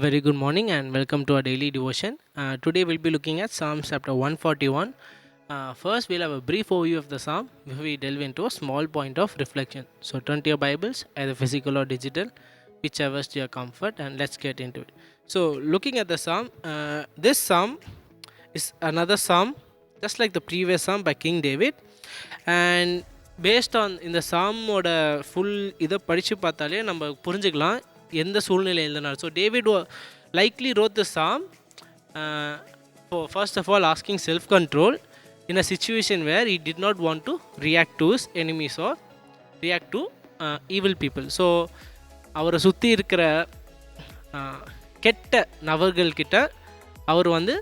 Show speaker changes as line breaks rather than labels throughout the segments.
Very good morning and welcome to our daily devotion. Today we'll be looking at Psalm chapter 141. First, we'll have a brief overview of the psalm before we delve into a small point of reflection. So, turn to your Bibles, either physical or digital, whichever to your comfort, and let's get into it. So, looking at the psalm, this psalm is another psalm, just like the previous psalm by King David, and based on இந்த சாமோட full இதை படித்து பார்த்தாலே நம்ம புரிஞ்சுக்கலாம் எந்த சூழ்நிலை எழுதினார். So David likely wrote the psalm first of all asking self control in a situation where he did not want to react to his enemies or react to evil people. So அவரை சுற்றி இருக்கிற கெட்ட நபர்கள்கிட்ட அவர் வந்து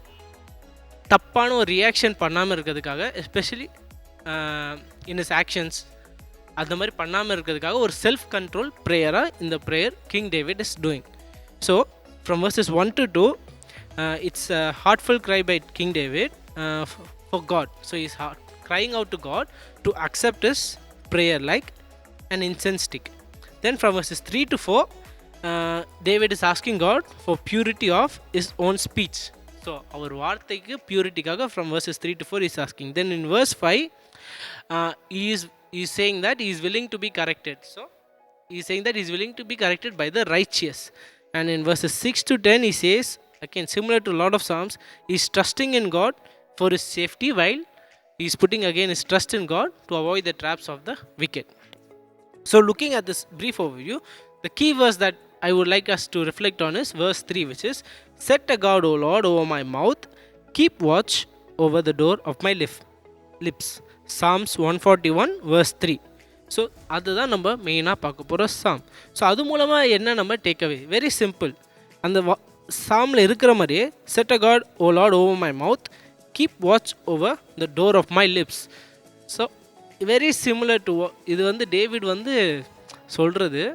தப்பான ஒரு reaction பண்ணாமல் இருக்கிறதுக்காக, especially in is actions அந்த மாதிரி பண்ணாமல் இருக்கிறதுக்காக ஒரு செல்ஃப் கண்ட்ரோல் ப்ரேயராக இந்த prayer King David is doing. So from verses 1 to 2 it's a heartful cry by King David for God. So is crying out to God to accept his prayer like an incense stick. Then from verses 3 to 4 David is asking God for purity of his own speech. So அவர் வார்த்தைக்கு பியூரிட்டிக்காக from verses 3 to 4 is asking. Then in verse 5 he is saying that he is willing to be corrected. So he is saying that he is willing to be corrected by the righteous. And in verses 6 to 10 he says, again similar to a lot of psalms, he is trusting in God for his safety, while he is putting again his trust in God to avoid the traps of the wicked. So looking at this brief overview, the key verse that I would like us to reflect on is verse 3, which is, set a guard, O Lord, over my mouth, keep watch over the door of my lips. Psalms 141 verse 3. So அதுதான் நம்ம மெயினாக பார்க்க போகிற சாம். So அது மூலமாக என்ன நம்ம takeaway, very simple. அந்த சாமில் இருக்கிற மாதிரியே, set a guard O Lord over my mouth, keep watch over the door of my lips. So very similar to இது வந்து டேவிட் வந்து சொல்கிறது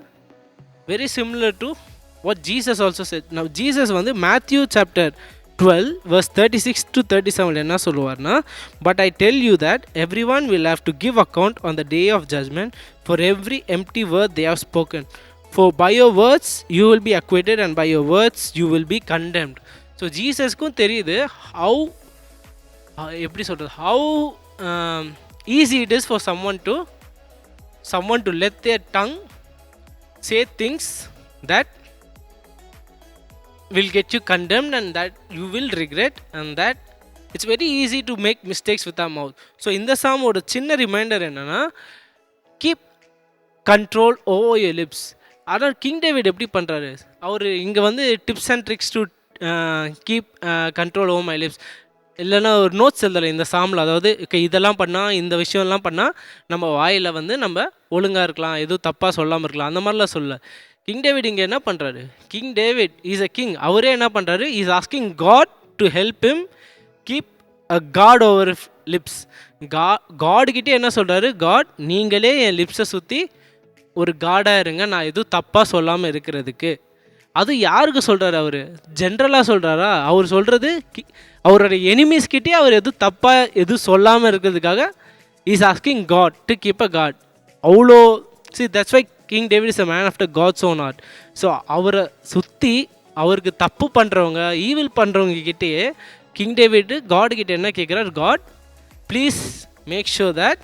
very similar to what Jesus also said. Now Jesus வந்து Matthew chapter 12 verse 36 to 37 என்ன சொல்லுவார்னா, but I tell you that every one will have to give account on the day of judgment for every empty word they have spoken. For by your words you will be acquitted and by your words you will be condemned. So ஜீசஸ்க்கும் தெரியுது how எப்படி சொல்கிறது, how easy it is for someone to let their tongue say things that will get you condemned and that you will regret, and that it's very easy to make mistakes with our mouth. So in the psalm oda chinna reminder enna, keep control over your lips. Adha king david eppadi பண்றாரு, அவர் இங்கே வந்து tips and tricks to keep control over my lips இல்லைன்னா ஒரு notes எழுதலை இந்த சாமில். அதாவது இதெல்லாம் பண்ணால், இந்த விஷயம்லாம் பண்ணால் நம்ம வாயில் வந்து நம்ம ஒழுங்காக இருக்கலாம், எதுவும் தப்பாக சொல்லாமல் இருக்கலாம், அந்த மாதிரிலாம் சொல்ல. கிங் டேவிட் இங்கே என்ன பண்ணுறாரு, king David is a king, அவரே என்ன பண்ணுறாரு, is asking God to help him keep a guard over lips. காட்கிட்டே என்ன சொல்கிறாரு, காட் நீங்களே என் லிப்ஸை சுற்றி ஒரு காடாக இருங்க, நான் எதுவும் தப்பாக சொல்லாமல் இருக்கிறதுக்கு. அது யாருக்கு சொல்கிறாரு, அவர் ஜென்ரலாக சொல்கிறாரா? அவர் சொல்கிறது அவரோட எனிமீஸ்கிட்டே அவர் எதுவும் தப்பாக எதுவும் சொல்லாமல் இருக்கிறதுக்காக is asking God to keep a guard. அவ்வளோ that's why king David is a man after God's own heart. So அவரை சுற்றி அவருக்கு தப்பு பண்ணுறவங்க, ஈவில் பண்ணுறவங்க கிட்டே கிங் டேவிட் காட் கிட்டே என்ன கேட்குறார், God please make sure that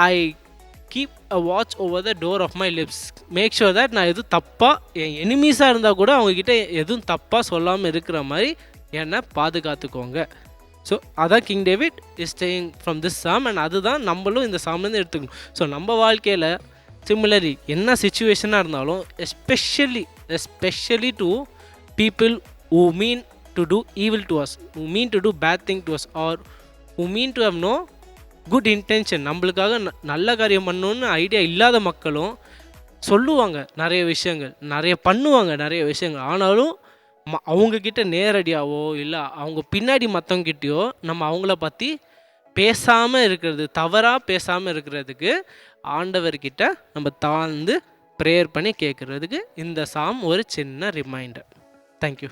I keep a watch over the door of my lips. Make sure that நான் எதுவும் தப்பாக, என் எனிமீஸாக இருந்தால் கூட அவங்கக்கிட்ட எதுவும் தப்பாக சொல்லாமல் இருக்கிற மாதிரி என்னை பாதுகாத்துக்கோங்க. ஸோ அதான் king David is staying from this Sam, and அதுதான் நம்மளும் இந்த சாம்லேருந்து எடுத்துக்கணும். ஸோ நம்ம வாழ்க்கையில் சிமிலரி என்ன சுச்சுவேஷனாக இருந்தாலும், especially to people who mean to do evil to us, who mean to do bad thing to us, or who mean to have no good intention, நம்மளுக்காக நல்ல காரியம் பண்ணணுன்னு ஐடியா இல்லாத மக்களும் சொல்லுவாங்க நிறைய விஷயங்கள், நிறைய பண்ணுவாங்க நிறைய விஷயங்கள். ஆனாலும் அவங்கக்கிட்ட நேரடியாகவோ இல்லை அவங்க பின்னாடி மற்றவங்கிட்டேயோ நம்ம அவங்கள பற்றி பேசாமல் இருக்கிறது, தவறாக பேசாமல் இருக்கிறதுக்கு ஆண்டவர்கிட்ட நம்ம தாழ்ந்து ப்ரேயர் பண்ணி கேட்குறதுக்கு இந்த சாம் ஒரு சின்ன ரிமைண்டர். தேங்க்யூ.